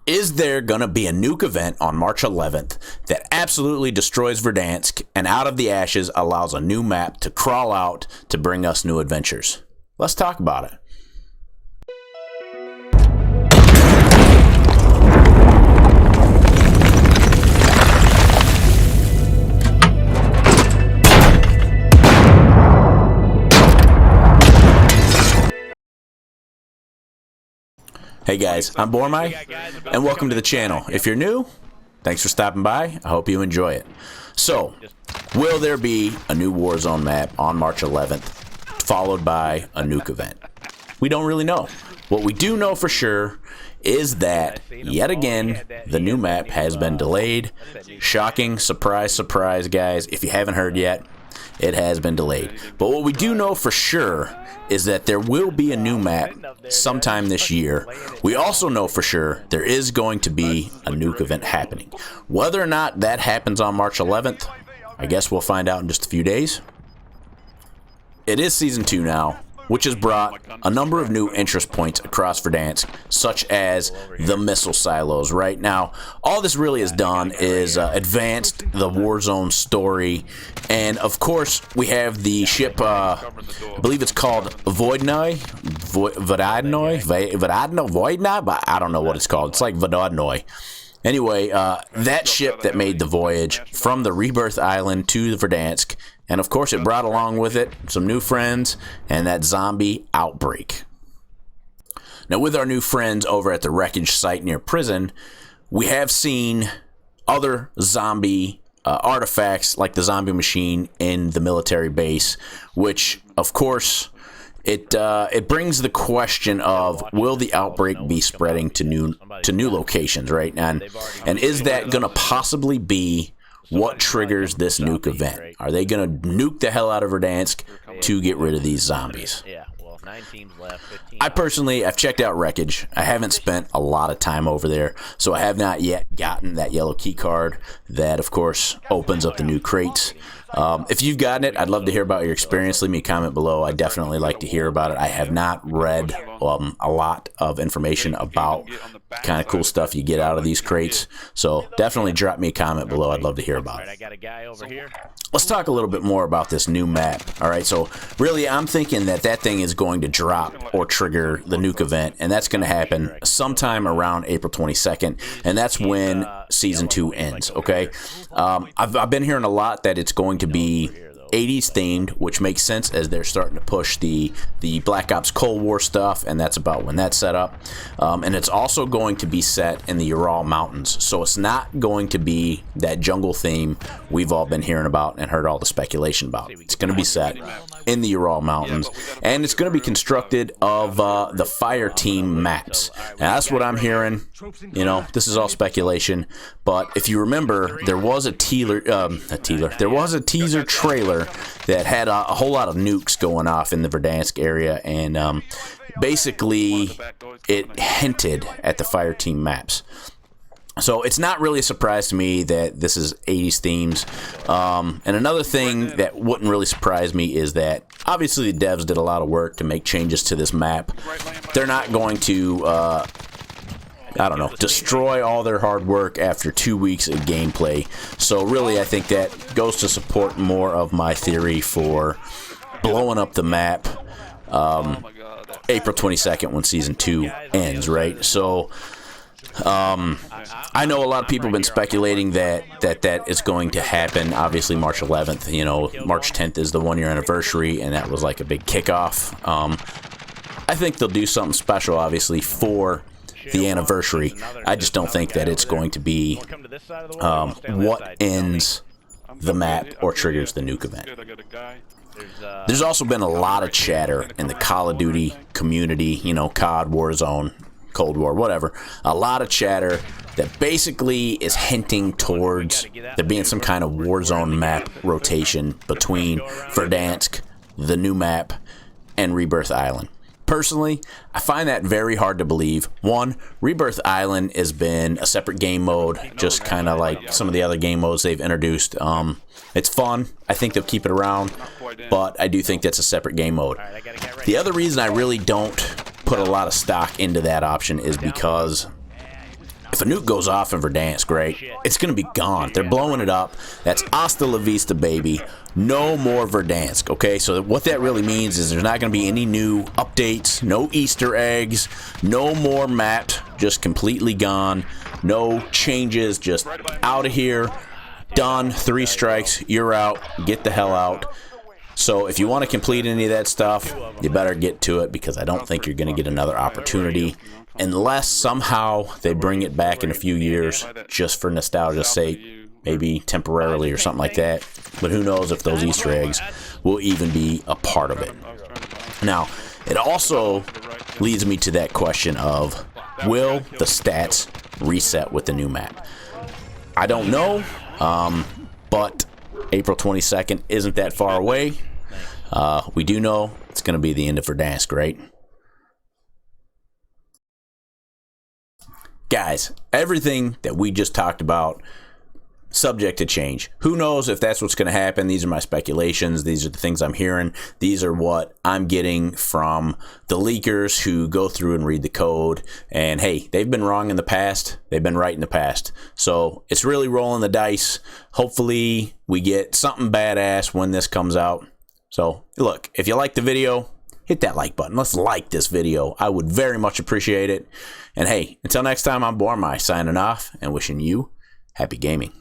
Is there going to be a nuke event on March 11th that absolutely destroys Verdansk and out of the ashes allows a new map to crawl out to bring us new adventures? Let's talk about it. Hey guys, I'm Bormai, and welcome to the channel. If you're new, thanks for stopping by. I hope you enjoy it. So, will there be a new Warzone map on March 11th, followed by a nuke event? We don't really know. What we do know for sure is that, yet again, the new map has been delayed. Shocking, surprise, surprise, guys. If you haven't heard yet, it has been delayed. But what we do know for sure is that there will be a new map sometime this year. We also know for sure there is going to be a nuke event happening. Whether or not that happens on March 11th, I guess we'll find out in just a few days. It is Season 2 now, which has brought a number of new interest points across Verdansk, such as the missile silos. Right now, all this really has done is advanced the Warzone story, and of course, we have the ship, I believe it's called Voidnoy, but I don't know what it's called. It's like Vododnoy. Anyway, that ship that made the voyage from the Rebirth Island to the Verdansk, and of course it brought along with it some new friends and that zombie outbreak. Now with our new friends over at the wreckage site near prison, we have seen other zombie artifacts like the zombie machine in the military base, which of course it brings the question of, will the outbreak be spreading to new locations, right? And is that going to possibly be what triggers this nuke event? Are they going to nuke the hell out of Verdansk to get rid of these zombies? I personally, I've checked out Wreckage. I haven't spent a lot of time over there, so I have not yet gotten that yellow key card that, of course, opens up the new crates. If you've gotten it, I'd love to hear about your experience. Leave me a comment below. I'd definitely like to hear about it. I have not read a lot of information about kind of cool stuff you get out of these crates, so definitely drop me a comment below. I'd love to hear about it. Let's talk a little bit more about this new map. All right, so really I'm thinking that thing is going to drop or trigger the nuke event, and that's going to happen sometime around April 22nd, and that's when Season 2 ends, okay? I've been hearing a lot that it's going to be 80s themed, which makes sense as they're starting to push the Black Ops Cold War stuff, and that's about when that's set up. And it's also going to be set in the Ural Mountains, so it's not going to be that jungle theme we've all been hearing about and heard all the speculation about. It's going to be set in the Ural Mountains, and it's going to be constructed of the fire team maps. Now, that's what I'm hearing. You know, this is all speculation, but if you remember, there was a teaser trailer that had a whole lot of nukes going off in the Verdansk area, and basically it hinted at the fire team maps. So it's not really a surprise to me that this is 80s themes. And another thing that wouldn't really surprise me is that obviously the devs did a lot of work to make changes to this map. They're not going to I don't know, destroy all their hard work after 2 weeks of gameplay. So really, I think that goes to support more of my theory for blowing up the map April 22nd when Season 2 ends, right? So I know a lot of people have been speculating that is going to happen. Obviously, March 11th, you know, March 10th is the 1-year anniversary, and that was like a big kickoff. I think they'll do something special, obviously, for the anniversary. I just don't think that it's going to be what ends the map or triggers the nuke event. There's also been a lot of chatter in the Call of Duty community, you know, COD, Warzone, Cold War, whatever. A lot of chatter that basically is hinting towards there being some kind of Warzone map rotation between Verdansk, the new map, and Rebirth Island. Personally, I find that very hard to believe. One, Rebirth Island has been a separate game mode, just kind of like some of the other game modes they've introduced. It's fun. I think they'll keep it around, but I do think that's a separate game mode. The other reason I really don't put a lot of stock into that option is because if a nuke goes off in Verdansk, right, it's going to be gone. They're blowing it up. That's hasta la vista, baby. No more Verdansk, okay? So what that really means is there's not going to be any new updates, no Easter eggs, no more map, just completely gone, no changes, just out of here, done, 3 strikes, you're out, get the hell out. So if you want to complete any of that stuff, you better get to it, because I don't think you're going to get another opportunity unless somehow they bring it back in a few years just for nostalgia's sake, maybe temporarily or something like that. But who knows if those Easter eggs will even be a part of it. Now, it also leads me to that question of, will the stats reset with the new map? I don't know, but April 22nd isn't that far away. We do know it's going to be the end of Verdansk, right? Guys, everything that we just talked about, subject to change. Who knows if that's what's going to happen? These are my speculations. These are the things I'm hearing. These are what I'm getting from the leakers who go through and read the code. And hey, they've been wrong in the past. They've been right in the past. So it's really rolling the dice. Hopefully we get something badass when this comes out. So look, if you like the video, hit that like button. Let's like this video. I would very much appreciate it. And hey, until next time, I'm Bormai signing off and wishing you happy gaming.